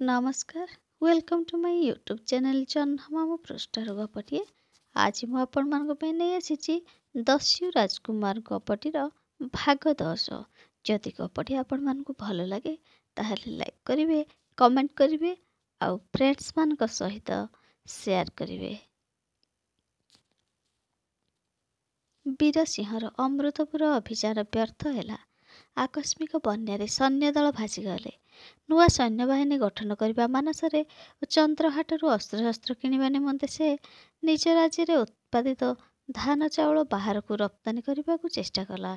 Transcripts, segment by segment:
ନମସ୍କାର, welcome to my YouTube channel ଜହ୍ନମାମୁଁ ପୃଷ୍ଠାରୁ ଗପଟିଏ। ଆଜି ମୁଁ ଆପଣମାନଙ୍କ ପାଇଁ ନେଇ ଆସିଛି ଦସ୍ୟୁ ରାଜକୁମାର ଗପଟିର ଭାଗ 10। ଯଦି ଗପଟି ଆପଣମାନଙ୍କୁ ଭଲ ଲାଗେ ତାହେଲେ ଲାଇକ୍ କରିବେ, କମେଣ୍ଟ କରିବେ ଆଉ ଫ୍ରେଣ୍ଡସ୍ମାନଙ୍କ ସହିତ ସେୟାର କରିବେ। ବୀରସିଂହର ଅମୃତପୁର ଅଭିଯାନ ବ୍ୟର୍ଥ ହେଲା। ଆକସ୍ମିକ ବନ୍ୟାରେ ସୈନ୍ୟଦଳ ଭାସିଗଲେ। ନୂଆ ସୈନ୍ୟବାହିନୀ ଗଠନ କରିବା ମାନସରେ ଓ ଚନ୍ଦ୍ରହାଟରୁ ଅସ୍ତ୍ରଶସ୍ତ୍ର କିଣିବା ନିମନ୍ତେ ସେ ନିଜ ରାଜ୍ୟରେ ଉତ୍ପାଦିତ ଧାନ ଚାଉଳ ବାହାରକୁ ରପ୍ତାନି କରିବାକୁ ଚେଷ୍ଟା କଲା।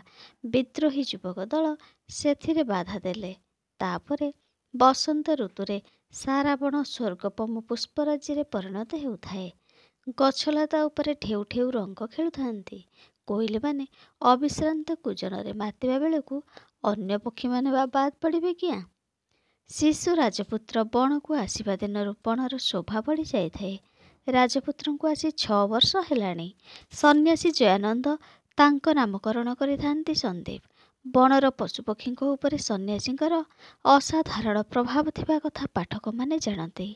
ବିଦ୍ରୋହୀ ଯୁବକ ଦଳ ସେଥିରେ ବାଧା ଦେଲେ। ତାପରେ ବସନ୍ତ ଋତୁରେ ସାରା ବଣ ସ୍ୱର୍ଗପମ ପୁଷ୍ପରାଜ୍ୟରେ ପରିଣତ ହେଉଥାଏ। ଗଛଲତା ଉପରେ ଢେଉ ଢେଉ ରଙ୍ଗ ଖେଳୁଥାନ୍ତି। କୋଇଲିମାନେ ଅବିଶ୍ରାନ୍ତ କୁଜନରେ ମାତିବା ବେଳକୁ ଅନ୍ୟ ପକ୍ଷୀମାନେ ବା ବାଦ୍ ପଡ଼ିବେ କିଆଁ? ଶିଶୁ ରାଜପୁତ୍ର ବଣକୁ ଆସିବା ଦିନରୁ ବଣର ଶୋଭା ବଢ଼ି ଯାଇଥାଏ। ରାଜପୁତ୍ରଙ୍କୁ ଆସି 6 ବର୍ଷ ହେଲାଣି। ସନ୍ନ୍ୟାସୀ ଜୟାନନ୍ଦ ତାଙ୍କ ନାମକରଣ କରିଥାନ୍ତି ସନ୍ଦୀପ। ବଣର ପଶୁପକ୍ଷୀଙ୍କ ଉପରେ ସନ୍ନ୍ୟାସୀଙ୍କର ଅସାଧାରଣ ପ୍ରଭାବ ଥିବା କଥା ପାଠକମାନେ ଜାଣନ୍ତି।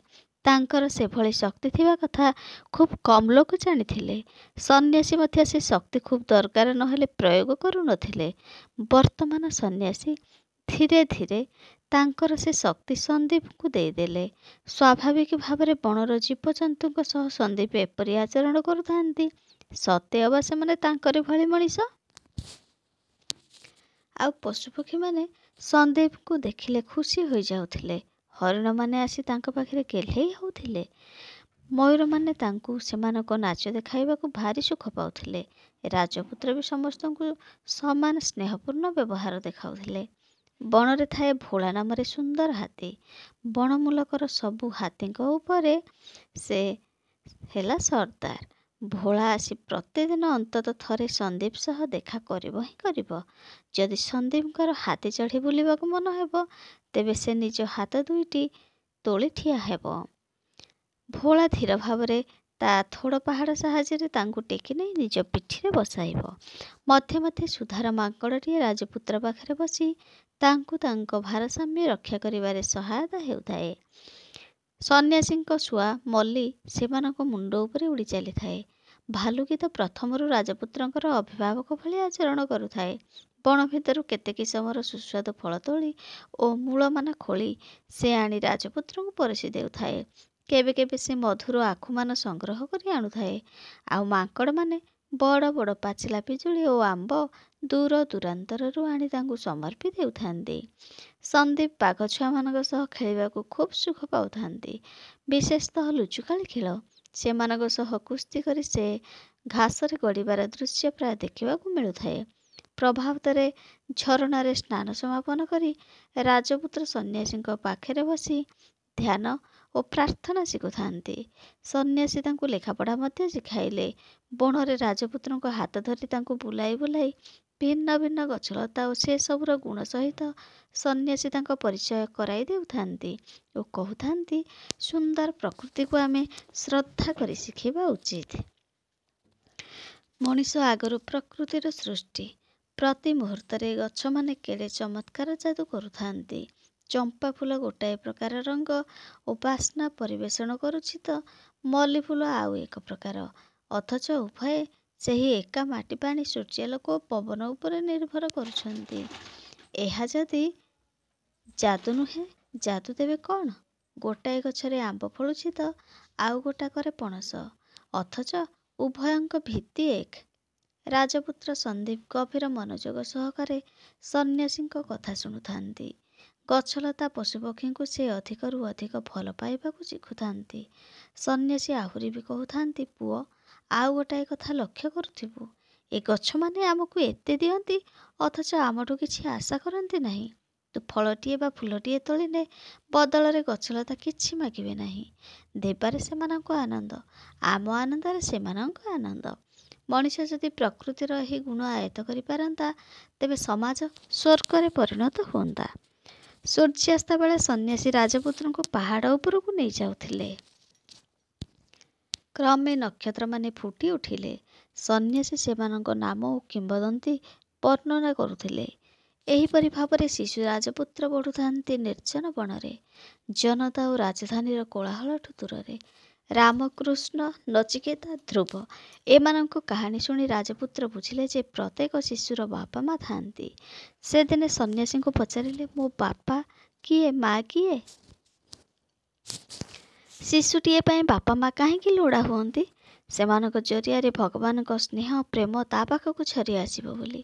ତାଙ୍କର ସେଭଳି ଶକ୍ତି ଥିବା କଥା ଖୁବ୍ କମ୍ ଲୋକ ଜାଣିଥିଲେ। ସନ୍ନ୍ୟାସୀ ମଧ୍ୟ ସେ ଶକ୍ତି ଖୁବ୍ ଦରକାର ନହେଲେ ପ୍ରୟୋଗ କରୁନଥିଲେ। ବର୍ତ୍ତମାନ ସନ୍ନ୍ୟାସୀ ଧୀରେ ଧୀରେ ତାଙ୍କର ସେ ଶକ୍ତି ସନ୍ଦୀପଙ୍କୁ ଦେଇଦେଲେ। ସ୍ୱାଭାବିକ ଭାବରେ ବଣର ଜୀବଜନ୍ତୁଙ୍କ ସହ ସନ୍ଦୀପ ଏପରି ଆଚରଣ କରୁଥାନ୍ତି। ସତେ ଅବା ସେମାନେ ତାଙ୍କରି ଭଳି ମଣିଷ। ଆଉ ପଶୁପକ୍ଷୀମାନେ ସନ୍ଦୀପଙ୍କୁ ଦେଖିଲେ ଖୁସି ହୋଇଯାଉଥିଲେ। ହରିଣମାନେ ଆସି ତାଙ୍କ ପାଖରେ ଗେହ୍ଲେଇ ହେଉଥିଲେ। ମୟୂରମାନେ ତାଙ୍କୁ ସେମାନଙ୍କ ନାଚ ଦେଖାଇବାକୁ ଭାରି ସୁଖ ପାଉଥିଲେ। ରାଜପୁତ୍ର ବି ସମସ୍ତଙ୍କୁ ସମାନ ସ୍ନେହପୂର୍ଣ୍ଣ ବ୍ୟବହାର ଦେଖାଉଥିଲେ। ବଣରେ ଥାଏ ଭୋଳା ନାମରେ ସୁନ୍ଦର ହାତୀ। ବଣମୂଲକର ସବୁ ହାତୀଙ୍କ ଉପରେ ସେ ହେଲା ସର୍ଦ୍ଦାର। ଭୋଳା ଆସି ପ୍ରତିଦିନ ଅନ୍ତତଃ ଥରେ ସନ୍ଦୀପ ସହ ଦେଖା କରିବ ହିଁ କରିବ। ଯଦି ସନ୍ଦୀପଙ୍କର ହାତୀ ଚଢ଼ି ବୁଲିବାକୁ ମନ ହେବ ତେବେ ସେ ନିଜ ହାତ ଦୁଇଟି ତୋଳି ଠିଆ ହେବ। ଭୋଳା ଧୀର ଭାବରେ ତା ଥୋଡ଼ ପାହାଡ଼ ସାହାଯ୍ୟରେ ତାଙ୍କୁ ଟେକି ନେଇ ନିଜ ପିଠିରେ ବସାଇବ। ମଧ୍ୟେ ମଧ୍ୟେ ସୁଧାର ମାଙ୍କଡ଼ଟିଏ ରାଜପୁତ୍ର ପାଖରେ ବସି ତାଙ୍କୁ ତାଙ୍କ ଭାରସାମ୍ୟ ରକ୍ଷା କରିବାରେ ସହାୟତା ହେଉଥାଏ। ସନ୍ନ୍ୟାସୀଙ୍କ ଶୁଆ ମଲ୍ଲୀ ସେମାନଙ୍କ ମୁଣ୍ଡ ଉପରେ ଉଡ଼ି ଚାଲିଥାଏ। ଭାଲୁକି ତ ପ୍ରଥମରୁ ରାଜପୁତ୍ରଙ୍କର ଅଭିଭାବକ ଭଳି ଆଚରଣ କରୁଥାଏ। ବଣ ଭିତରୁ କେତେ କିସମର ସୁସ୍ୱାଦୁ ଫଳ ତୋଳି ଓ ମୂଳମାନ ଖୋଳି ସେ ଆଣି ରାଜପୁତ୍ରଙ୍କୁ ପରଷି ଦେଉଥାଏ। କେବେ କେବେ ସେ ମଧୁର ଆଖୁମାନ ସଂଗ୍ରହ କରି ଆଣୁଥାଏ। ଆଉ ମାଙ୍କଡ଼ମାନେ ବଡ଼ ବଡ଼ ପାଚିଲା ପିଜୁଳି ଓ ଆମ୍ବ ଦୂର ଦୂରାନ୍ତରରୁ ଆଣି ତାଙ୍କୁ ସମର୍ପି ଦେଉଥାନ୍ତି। ସନ୍ଦୀପ ବାଘ ଛୁଆମାନଙ୍କ ସହ ଖେଳିବାକୁ ଖୁବ୍ ସୁଖ ପାଉଥାନ୍ତି। ବିଶେଷତଃ ଲୁଚୁକାଳି ଖେଳ। ସେମାନଙ୍କ ସହ କୁସ୍ତି କରି ସେ ଘାସରେ ଗଡ଼ିବାର ଦୃଶ୍ୟ ପ୍ରାୟ ଦେଖିବାକୁ ମିଳୁଥାଏ। ପ୍ରଭାତରେ ଝରଣାରେ ସ୍ନାନ ସମାପନ କରି ରାଜପୁତ୍ର ସନ୍ନ୍ୟାସୀଙ୍କ ପାଖରେ ବସି ଧ୍ୟାନ ଓ ପ୍ରାର୍ଥନା ଶିଖୁଥାନ୍ତି। ସନ୍ନ୍ୟାସୀ ତାଙ୍କୁ ଲେଖାପଢ଼ା ମଧ୍ୟ ଶିଖାଇଲେ। ବଣରେ ରାଜପୁତ୍ରଙ୍କ ହାତ ଧରି ତାଙ୍କୁ ବୁଲାଇ ବୁଲାଇ ଭିନ୍ନ ଭିନ୍ନ ଗଛଲତା ଓ ସେସବୁର ଗୁଣ ସହିତ ସନ୍ନ୍ୟାସୀ ତାଙ୍କ ପରିଚୟ କରାଇ ଦେଉଥାନ୍ତି ଓ କହୁଥାନ୍ତି ସୁନ୍ଦର ପ୍ରକୃତିକୁ ଆମେ ଶ୍ରଦ୍ଧା କରି ଶିଖିବା ଉଚିତ। ମଣିଷ ଆଗରୁ ପ୍ରକୃତିର ସୃଷ୍ଟି। ପ୍ରତି ମୁହୂର୍ତ୍ତରେ ଗଛମାନେ କେଡ଼େ ଚମତ୍କାର ଯାଦୁ କରୁଥାନ୍ତି। ଚମ୍ପା ଫୁଲ ଗୋଟାଏ ପ୍ରକାର ରଙ୍ଗ ଓ ବାସ୍ନା ପରିବେଷଣ କରୁଛି ତ ମଲ୍ଲୀ ଫୁଲ ଆଉ ଏକ ପ୍ରକାର। ଅଥଚ ଉଭୟେ ସେହି ଏକା ମାଟି ପାଣି ସୂର୍ଯ୍ୟାଲୋକ ଓ ପବନ ଉପରେ ନିର୍ଭର କରୁଛନ୍ତି। ଏହା ଯଦି ଯାଦୁ ନୁହେଁ, ଯାଦୁ ତେବେ କ'ଣ? ଗୋଟାଏ ଗଛରେ ଆମ୍ବ ଫଳୁଛି ତ ଆଉ ଗୋଟାକରେ ପଣସ, ଅଥଚ ଉଭୟଙ୍କ ଭିତ୍ତି ଏକ। ରାଜପୁତ୍ର ସନ୍ଦୀପ ଗଭୀର ମନୋଯୋଗ ସହକାରେ ସନ୍ନ୍ୟାସୀଙ୍କ କଥା ଶୁଣୁଥାନ୍ତି। ଗଛଲତା ପଶୁପକ୍ଷୀଙ୍କୁ ସେ ଅଧିକରୁ ଅଧିକ ଭଲ ପାଇବାକୁ ଶିଖୁଥାନ୍ତି। ସନ୍ନ୍ୟାସୀ ଆହୁରି ବି କହୁଥାନ୍ତି, ପୁଅ, ଆଉ ଗୋଟାଏ କଥା ଲକ୍ଷ୍ୟ କରୁଥିବୁ। ଏ ଗଛମାନେ ଆମକୁ ଏତେ ଦିଅନ୍ତି ଅଥଚ ଆମଠୁ କିଛି ଆଶା କରନ୍ତି ନାହିଁ। ତୁ ଫଳଟିଏ ବା ଫୁଲଟିଏ ତୋଳିଲେ ବଦଳରେ ଗଛଲତା କିଛି ମାଗିବେ ନାହିଁ। ଦେବାରେ ସେମାନଙ୍କ ଆନନ୍ଦ, ଆମ ଆନନ୍ଦରେ ସେମାନଙ୍କ ଆନନ୍ଦ। ମଣିଷ ଯଦି ପ୍ରକୃତିର ଏହି ଗୁଣ ଆୟତ୍ତ କରିପାରନ୍ତା ତେବେ ସମାଜ ସ୍ୱର୍ଗରେ ପରିଣତ ହୁଅନ୍ତା। ସୂର୍ଯ୍ୟାସ୍ତ ବେଳେ ସନ୍ନ୍ୟାସୀ ରାଜପୁତ୍ରଙ୍କୁ ପାହାଡ଼ ଉପରକୁ ନେଇଯାଉଥିଲେ। କ୍ରମେ ନକ୍ଷତ୍ରମାନେ ଫୁଟି ଉଠିଲେ। ସନ୍ନ୍ୟାସୀ ସେମାନଙ୍କ ନାମ ଓ କିମ୍ବଦନ୍ତୀ ବର୍ଣ୍ଣନା କରୁଥିଲେ। ଏହିପରି ଭାବରେ ଶିଶୁ ରାଜପୁତ୍ର ବଢ଼ୁଥାନ୍ତି ନିର୍ଜନ ବଣରେ, ଜନତା ଓ ରାଜଧାନୀର କୋଳାହଳଠୁ ଦୂରରେ। ରାମକୃଷ୍ଣ, ନଚିକେତା, ଧ୍ରୁବ ଏମାନଙ୍କ କାହାଣୀ ଶୁଣି ରାଜପୁତ୍ର ବୁଝିଲେ ଯେ ପ୍ରତ୍ୟେକ ଶିଶୁର ବାପା ମା ଥାଆନ୍ତି। ସେଦିନେ ସନ୍ନ୍ୟାସୀଙ୍କୁ ପଚାରିଲେ, ମୋ ବାପା କିଏ, ମା କିଏ? ଶିଶୁଟିଏ ପାଇଁ ବାପା ମା କାହିଁକି ଲୋଡ଼ା ହୁଅନ୍ତି? ସେମାନଙ୍କ ଜରିଆରେ ଭଗବାନଙ୍କ ସ୍ନେହ ପ୍ରେମ ତା ପାଖକୁ ଝରି ଆସିବ ବୋଲି।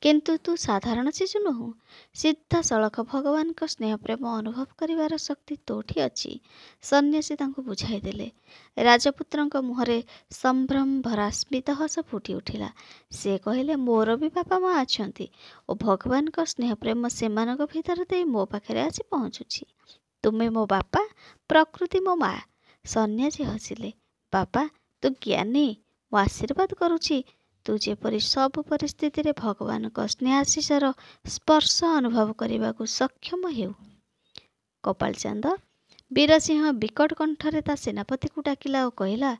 କିନ୍ତୁ ତୁ ସାଧାରଣ ଶିଶୁ ନୁହଁ। ସିଧାସଳଖ ଭଗବାନଙ୍କ ସ୍ନେହ ପ୍ରେମ ଅନୁଭବ କରିବାର ଶକ୍ତି ତୋଠି ଅଛି। ସନ୍ନ୍ୟାସୀ ତାଙ୍କୁ ବୁଝାଇ ଦେଲେ। ରାଜପୁତ୍ରଙ୍କ ମୁହଁରେ ସମ୍ଭ୍ରମ ଭରା ସ୍ମିତ ହସ ଫୁଟି ଉଠିଲା। ସେ କହିଲେ, ମୋର ବି ବାପା ମା ଅଛନ୍ତି ଓ ଭଗବାନଙ୍କ ସ୍ନେହ ପ୍ରେମ ସେମାନଙ୍କ ଭିତର ଦେଇ ମୋ ପାଖରେ ଆସି ପହଞ୍ଚୁଛି। ତୁମେ ମୋ ବାପା, ପ୍ରକୃତି ମୋ ମା। ସନ୍ନ୍ୟାସୀ ହସିଲେ। ବାପା, ତୁ ଜ୍ଞାନୀ, ମୁଁ ଆଶୀର୍ବାଦ କରୁଛି ତୁ ଯେପରି ସବୁ ପରିସ୍ଥିତିରେ ଭଗବାନଙ୍କ ସ୍ନେହାଶିଷର ସ୍ପର୍ଶ ଅନୁଭବ କରିବାକୁ ସକ୍ଷମ ହେଉ। କପାଳଚାନ୍ଦ ବୀରସିଂହ ବିକଟ କଣ୍ଠରେ ତା ସେନାପତିକୁ ଡାକିଲା ଓ କହିଲା,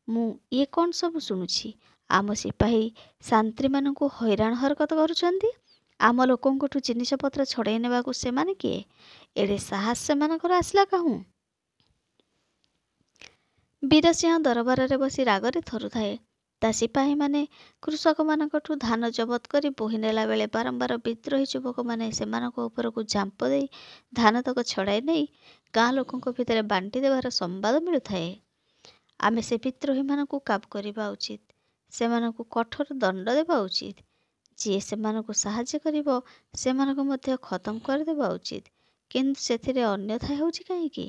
ମୁଁ ଇଏ କ'ଣ ସବୁ ଶୁଣୁଛି? ଆମ ସିପାହୀ ସାନ୍ତ୍ରୀମାନଙ୍କୁ ହଇରାଣ ହରକତ କରୁଛନ୍ତି। ଆମ ଲୋକଙ୍କଠୁ ଜିନିଷପତ୍ର ଛଡ଼ାଇ ନେବାକୁ ସେମାନେ କିଏ? ଏଡ଼େ ସାହସ ସେମାନଙ୍କର ଆସିଲା କାହୁଁ? ବୀରସିଂହ ଦରବାରରେ ବସି ରାଗରେ ଥରୁଥାଏ। ତା ସିପାହୀମାନେ କୃଷକମାନଙ୍କଠୁ ଧାନ ଜବତ କରି ବୋହି ନେଲା ବେଳେ ବାରମ୍ବାର ବିଦ୍ରୋହୀ ଯୁବକମାନେ ସେମାନଙ୍କ ଉପରକୁ ଝାମ୍ପ ଦେଇ ଧାନତକ ଛଡ଼ାଇ ନେଇ ଗାଁ ଲୋକଙ୍କ ଭିତରେ ବାଣ୍ଟି ଦେବାର ସମ୍ବାଦ ମିଳୁଥାଏ। ଆମେ ସେ ବିଦ୍ରୋହୀମାନଙ୍କୁ କାବୁ କରିବା ଉଚିତ। ସେମାନଙ୍କୁ କଠୋର ଦଣ୍ଡ ଦେବା ଉଚିତ। ଯିଏ ସେମାନଙ୍କୁ ସାହାଯ୍ୟ କରିବ ସେମାନଙ୍କୁ ମଧ୍ୟ ଖତମ କରିଦେବା ଉଚିତ। କିନ୍ତୁ ସେଥିରେ ଅନ୍ୟଥା ହେଉଛି କାହିଁକି?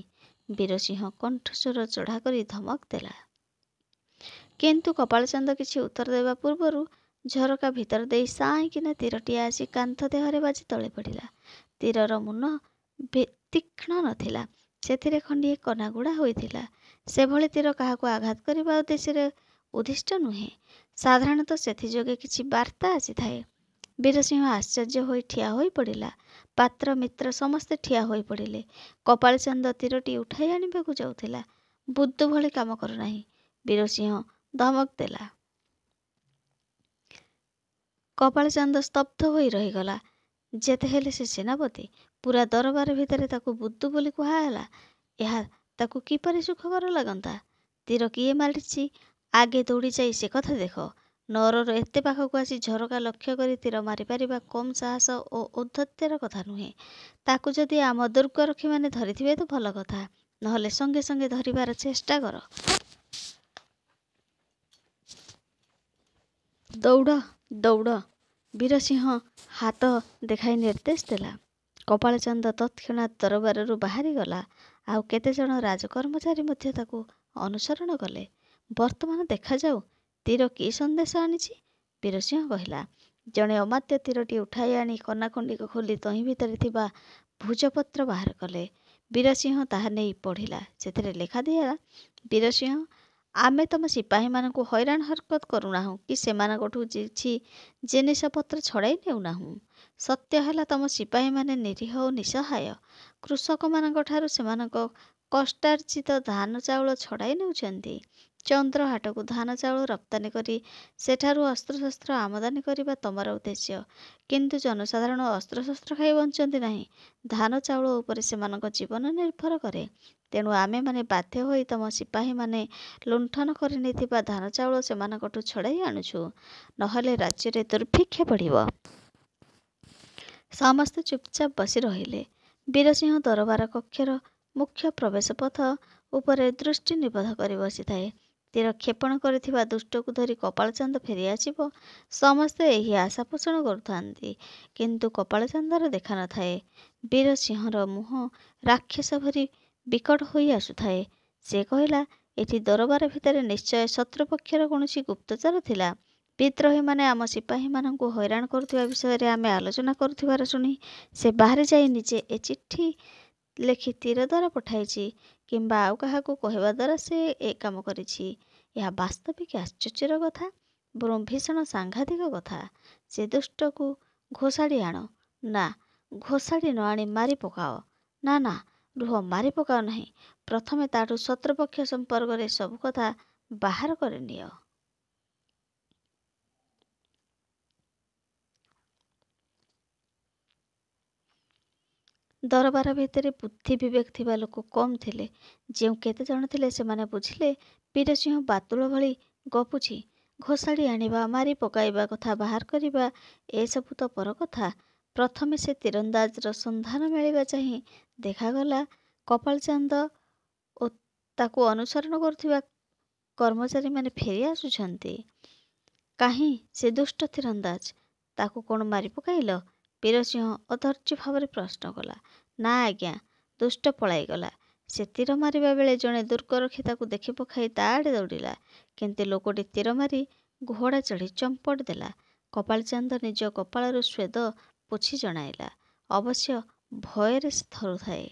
ବୀରସିଂହ କଣ୍ଠସ୍ୱର ଚଢ଼ା କରି ଧମକ ଦେଲା। କିନ୍ତୁ କପାଳଚାନ୍ଦ କିଛି ଉତ୍ତର ଦେବା ପୂର୍ବରୁ ଝରକା ଭିତର ଦେଇ ସାଇଁକିନା ତୀରଟିଏ ଆସି କାନ୍ଥ ଦେହରେ ବାଜି ତଳେ ପଡ଼ିଲା। ତୀରର ମୁନ ତୀକ୍ଷ୍ଣ ନଥିଲା, ସେଥିରେ ଖଣ୍ଡିଏ କନାଗୁଡ଼ା ହୋଇଥିଲା। ସେଭଳି ତୀର କାହାକୁ ଆଘାତ କରିବା ଉଦ୍ଦେଶ୍ୟରେ ଉଦ୍ଦିଷ୍ଟ ନୁହେଁ। ସାଧାରଣତଃ ସେଥିଯୋଗେ କିଛି ବାର୍ତ୍ତା ଆସିଥାଏ। ବୀରସିଂହ ଆଶ୍ଚର୍ଯ୍ୟ ହୋଇ ଠିଆ ହୋଇ ପଡ଼ିଲା। ପାତ୍ର ମିତ୍ର ସମସ୍ତେ ଠିଆ ହୋଇ ପଡ଼ିଲେ। କପାଳଚାନ୍ଦ ତୀରଟି ଉଠାଇ ଆଣିବାକୁ ଯାଉଥିଲା। ବୁଦ୍ଧୁ ଭଳି କାମ କରୁନାହିଁ, ବୀରସିଂହ ଧମକ ଦେଲା। କପାଳଚାନ୍ଦ ସ୍ତବ୍ଧ ହୋଇ ରହିଗଲା। ଯେତେ ହେଲେ ସେ ସେନାପତି, ପୁରା ଦରବାର ଭିତରେ ତାକୁ ବୁଦ୍ଧୁ ବୋଲି କୁହାହେଲା। ଏହା ତାକୁ କିପରି ସୁଖକର ଲାଗନ୍ତା? ତୀର କିଏ ମାରିଛି ଆଗେ ଦୌଡ଼ି ଯାଇ ସେ କଥା ଦେଖ। ନଅରର ଏତେ ପାଖକୁ ଆସି ଝରକା ଲକ୍ଷ୍ୟ କରି ତୀର ମାରିପାରିବା କମ୍ ସାହସ ଓ ଔଦ୍ଧତ୍ୟର କଥା ନୁହେଁ। ତାକୁ ଯଦି ଆମ ଦୁର୍ଗରକ୍ଷୀମାନେ ଧରିଥିବେ ତ ଭଲ କଥା, ନହେଲେ ସଙ୍ଗେ ସଙ୍ଗେ ଧରିବାର ଚେଷ୍ଟା କର। ଦୌଡ଼, ଦୌଡ଼। ବୀରସିଂହ ହାତ ଦେଖାଇ ନିର୍ଦ୍ଦେଶ ଦେଲା। କପାଳଚାନ୍ଦ ତତ୍କ୍ଷଣାତ୍ ଦରବାରରୁ ବାହାରିଗଲା। ଆଉ କେତେଜଣ ରାଜକର୍ମଚାରୀ ମଧ୍ୟ ତାକୁ ଅନୁସରଣ କଲେ। ବର୍ତ୍ତମାନ ଦେଖାଯାଉ ତୀର କି ସନ୍ଦେଶ ଆଣିଛି, ବୀରସିଂହ କହିଲା। ଜଣେ ଅମାତ୍ୟ ତୀରଟି ଉଠାଇ ଆଣି କନାଖଣ୍ଡିକ ଖୋଲି ତହିଁ ଭିତରେ ଥିବା ଭୁଜପତ୍ର ବାହାର କଲେ। ବୀରସିଂହ ତାହା ନେଇ ପଢ଼ିଲା। ସେଥିରେ ଲେଖାଥିଲା, ବୀରସିଂହ, ଆମେ ତମ ସିପାହୀମାନଙ୍କୁ ହଇରାଣ ହରକତ କରୁନାହୁଁ କି ସେମାନଙ୍କଠୁ କିଛି ଜିନିଷପତ୍ର ଛଡ଼ାଇ ନେଉନାହୁଁ। ସତ୍ୟ ହେଲା ତମ ସିପାହୀମାନେ ନିରୀହ ଓ ନିଃସହାୟ। କୃଷକମାନଙ୍କଠାରୁ ସେମାନଙ୍କ କଷ୍ଟାର୍ଜିତ ଧାନ ଚାଉଳ ଛଡ଼ାଇ ନେଉଛନ୍ତି। ଚନ୍ଦ୍ରହାଟକୁ ଧାନ ଚାଉଳ ରପ୍ତାନି କରି ସେଠାରୁ ଅସ୍ତ୍ରଶସ୍ତ୍ର ଆମଦାନୀ କରିବା ତମର ଉଦ୍ଦେଶ୍ୟ। କିନ୍ତୁ ଜନସାଧାରଣ ଅସ୍ତ୍ରଶସ୍ତ୍ର ଖାଇ ବଞ୍ଚନ୍ତି ନାହିଁ। ଧାନ ଚାଉଳ ଉପରେ ସେମାନଙ୍କ ଜୀବନ ନିର୍ଭର କରେ। ତେଣୁ ଆମେମାନେ ବାଧ୍ୟ ହୋଇ ତମ ସିପାହୀମାନେ ଲୁଣ୍ଠନ କରି ନେଇଥିବା ଧାନ ଚାଉଳ ସେମାନଙ୍କଠୁ ଛଡ଼ାଇ ଆଣୁଛୁ, ନହେଲେ ରାଜ୍ୟରେ ଦୁର୍ଭିକ୍ଷ ପଡ଼ିବ। ସମସ୍ତେ ଚୁପଚାପ ବସି ରହିଲେ। ବୀରସିଂହ ଦରବାର କକ୍ଷର ମୁଖ୍ୟ ପ୍ରବେଶ ପଥ ଉପରେ ଦୃଷ୍ଟି ନିବଦ୍ଧ କରି ବସିଥାଏ। ତୀର କ୍ଷେପଣ କରିଥିବା ଦୁଷ୍ଟକୁ ଧରି କପାଳଚାନ୍ଦ ଫେରିଆସିବ, ସମସ୍ତେ ଏହି ଆଶା ପୋଷଣ କରୁଥାନ୍ତି। କିନ୍ତୁ କପାଳଚାନ୍ଦର ଦେଖା ନଥାଏ। ବୀରସିଂହର ମୁହଁ ରାକ୍ଷସ ଭରି ବିକଟ ହୋଇ ଆସୁଥାଏ। ସେ କହିଲା, ଏଠି ଦରବାର ଭିତରେ ନିଶ୍ଚୟ ଶତ୍ରୁପକ୍ଷର କୌଣସି ଗୁପ୍ତଚର ଥିଲା। ବିଦ୍ରୋହୀମାନେ ଆମ ସିପାହୀମାନଙ୍କୁ ହଇରାଣ କରୁଥିବା ବିଷୟରେ ଆମେ ଆଲୋଚନା କରୁଥିବାର ଶୁଣି ସେ ବାହାରି ଯାଇ ନିଜେ ଏ ଚିଠି ଲେଖି ତୀର ଦ୍ୱାରା ପଠାଇଛି, କିମ୍ବା ଆଉ କାହାକୁ କହିବା ଦ୍ୱାରା ସେ ଏ କାମ କରିଛି। ଏହା ବାସ୍ତବିକ ଆଶ୍ଚର୍ଯ୍ୟର କଥା, ବରଂ ଭୀଷଣ ସାଂଘାତିକ କଥା। ସେ ଦୁଷ୍ଟକୁ ଘୋଷାଡ଼ି ଆଣ। ନା, ଘୋଷାଡ଼ି ନ ଆଣି ମାରି ପକାଅ। ନା ନା, ରୁହ, ମାରି ପକାଅ ନାହିଁ। ପ୍ରଥମେ ତାଠୁ ଶତ୍ରୁପକ୍ଷ ସମ୍ପର୍କରେ ସବୁ କଥା ବାହାର କରିନିଅ। ଦରବାର ଭିତରେ ବୁଦ୍ଧି ବିବେକ ଥିବା ଲୋକ କମ୍ ଥିଲେ। ଯେଉଁ କେତେଜଣ ଥିଲେ ସେମାନେ ବୁଝିଲେ ବୀରସିଂହ ବାତୁଳ ଭଳି ଗପୁଛି। ଘୋଷାଡ଼ି ଆଣିବା, ମାରି ପକାଇବା କଥା ବାହାର କରିବା ଏସବୁ ତ ପର କଥା। ପ୍ରଥମେ ସେ ତୀରନ୍ଦାଜର ସନ୍ଧାନ ମିଳିବା ଚାହିଁ ଦେଖାଗଲା କପାଳଚାନ୍ଦ ଓ ତାକୁ ଅନୁସରଣ କରୁଥିବା କର୍ମଚାରୀମାନେ ଫେରି ଆସୁଛନ୍ତି। କାହିଁ ସେ ଦୁଷ୍ଟ ତୀରନ୍ଦାଜ? ତାକୁ କ'ଣ ମାରି ପକାଇଲ? ବୀରସିଂହ ଅଧୈର୍ଯ୍ୟ ଭାବରେ ପ୍ରଶ୍ନ କଲା। ନା ଆଜ୍ଞା, ଦୁଷ୍ଟ ପଳାଇଗଲା। ସେ ତୀର ମାରିବା ବେଳେ ଜଣେ ଦୁର୍ଗରକ୍ଷୀ ତାକୁ ଦେଖି ପକାଇ ତା ଆଡ଼େ ଦୌଡ଼ିଲା। କିନ୍ତୁ ଲୋକଟି ତୀର ମାରି ଘୋଡ଼ା ଚଢ଼ି ଚମ୍ପଟ ଦେଲା। କପାଳଚାନ୍ଦ ନିଜ କପାଳରୁ ସ୍ୱେଦ ପୋଛି ଜଣାଇଲା, ଅବଶ୍ୟ ଭୟରେ ସେ ଥରୁଥାଏ।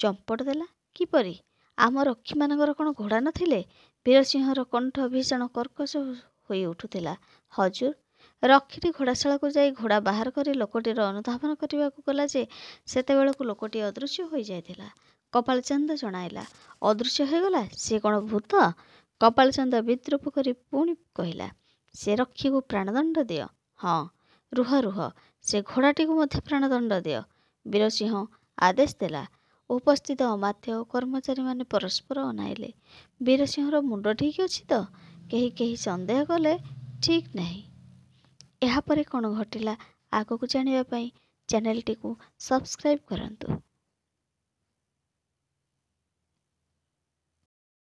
ଚମ୍ପଟ ଦେଲା କିପରି? ଆମ ରକ୍ଷୀମାନଙ୍କର କ'ଣ ଘୋଡ଼ା ନଥିଲେ? ବୀରସିଂହର କଣ୍ଠ ଭୀଷଣ କର୍କଶ ହୋଇ ଉଠୁଥିଲା। ହଜୁର! ରକ୍ଷୀଟି ଘୋଡ଼ାଶାଳାକୁ ଯାଇ ଘୋଡ଼ା ବାହାର କରି ଲୋକଟିର ଅନୁଧାବନ କରିବାକୁ ଗଲା ଯେ ସେତେବେଳକୁ ଲୋକଟି ଅଦୃଶ୍ୟ ହୋଇଯାଇଥିଲା। କପାଳଚାନ୍ଦ ଜଣାଇଲା। ଅଦୃଶ୍ୟ ହୋଇଗଲା? ସେ କ'ଣ ଭୂତ? କପାଳଚାନ୍ଦ ବିଦ୍ରୂପ କରି ପୁଣି କହିଲା। ସେ ରକ୍ଷୀକୁ ପ୍ରାଣଦଣ୍ଡ ଦିଅ। ହଁ, ରୁହ ରୁହ, ସେ ଘୋଡ଼ାଟିକୁ ମଧ୍ୟ ପ୍ରାଣଦଣ୍ଡ ଦିଅ। ବୀରସିଂହ ଆଦେଶ ଦେଲା। ଉପସ୍ଥିତ ଅମାତ୍ୟ ଓ କର୍ମଚାରୀମାନେ ପରସ୍ପର ଅନାଇଲେ। ବୀରସିଂହର ମୁଣ୍ଡ ଠିକ୍ ଅଛି ତ? କେହି କେହି ସନ୍ଦେହ କଲେ ଠିକ୍ ନାହିଁ। ଏହାପରେ କ'ଣ ଘଟିଲା ଆଗକୁ ଜାଣିବା ପାଇଁ ଚ୍ୟାନେଲଟିକୁ ସବସ୍କ୍ରାଇବ୍ କରନ୍ତୁ।